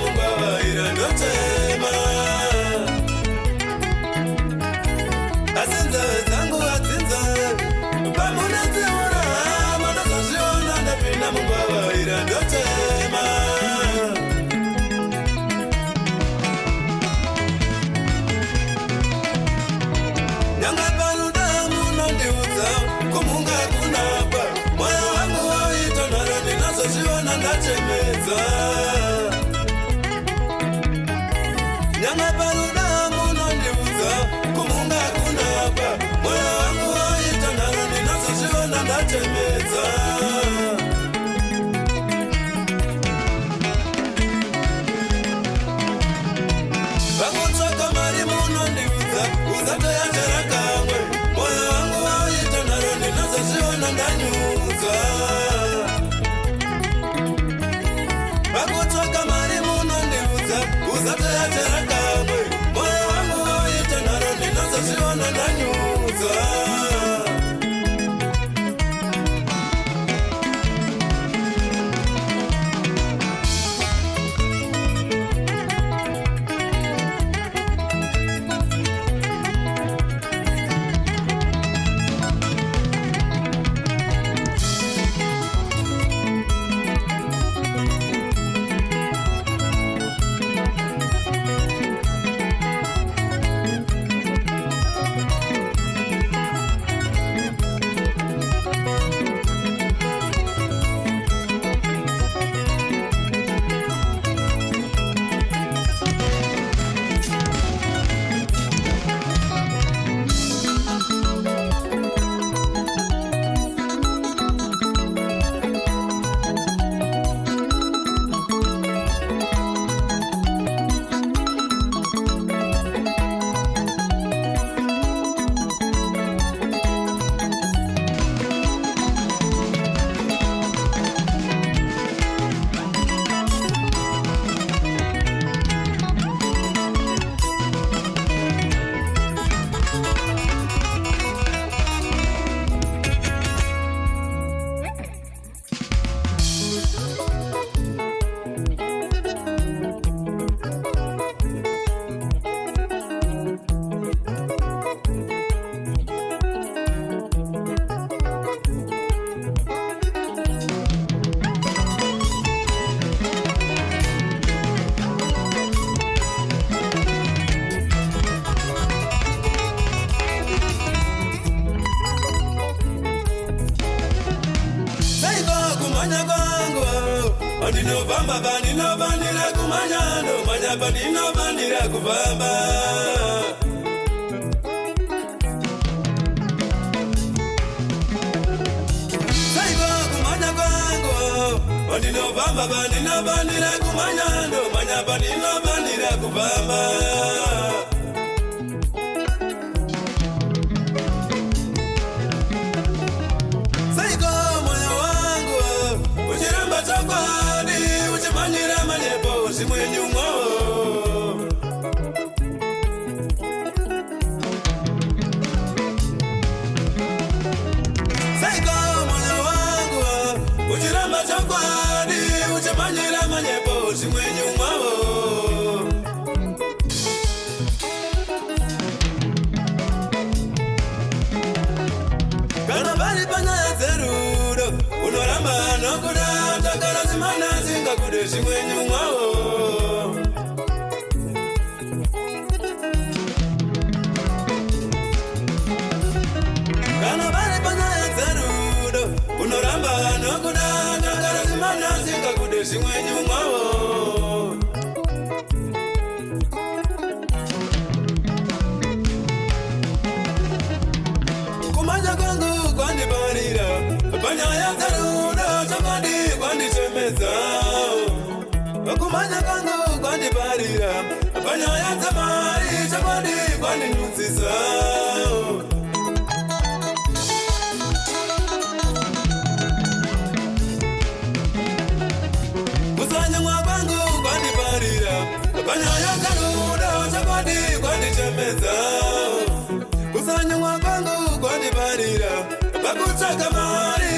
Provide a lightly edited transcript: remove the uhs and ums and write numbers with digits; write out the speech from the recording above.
mungwava irandotema asinza zangu atsinza pamunadziura manozozviona ndapinda mungwava irandotema nyanga paluda munondiudza kumunga kunapa moyo wangu waita nharo ndinazozviona ndachemedza nyanga paluda munondiudza kumunga kunapa moyo wangu waita nharo ndinazozviona ndachemedza vakutsvaka mari munondiudza uzatoyachera kamwe moyo wangu waita nharo ndinazozviona ndanyudza vakutsvaka mari munondiudza uzatoyachera kamwe moyo wangu waita nharo ndinazozviona ndanyudza ndinovamba paninovanira kumanya ndomanya paninovanira kufamba saiva kumanya kwangu ndinovamba paninovanira kumanya ndomanya paninovanira kufamba uchimanyira manyepo zimwenyumwo saiko moyo wangu uchiramba chakwadi uchimanyira manyepo zimwenyumwo kana bali panyaya dzerudo unoramba nokuda takara zimana zingakude zimwenyumwawo kana bali panyaya dzerudo unoramba nokuda takara zimana zingakude zimwenyumwawo kumanya kwangu kwandibarira panyaya dzerudo chakwadi kwandichemedza kumanya kwangu kwandibarira panyaya dzamari chakwadi kwandinyudzisa kusanyamwa kwangu kwandibarira panyaya dzerudo chakwadi kwandichemedza kusanyamwa kwangu kwandibarira pakutsvaka mari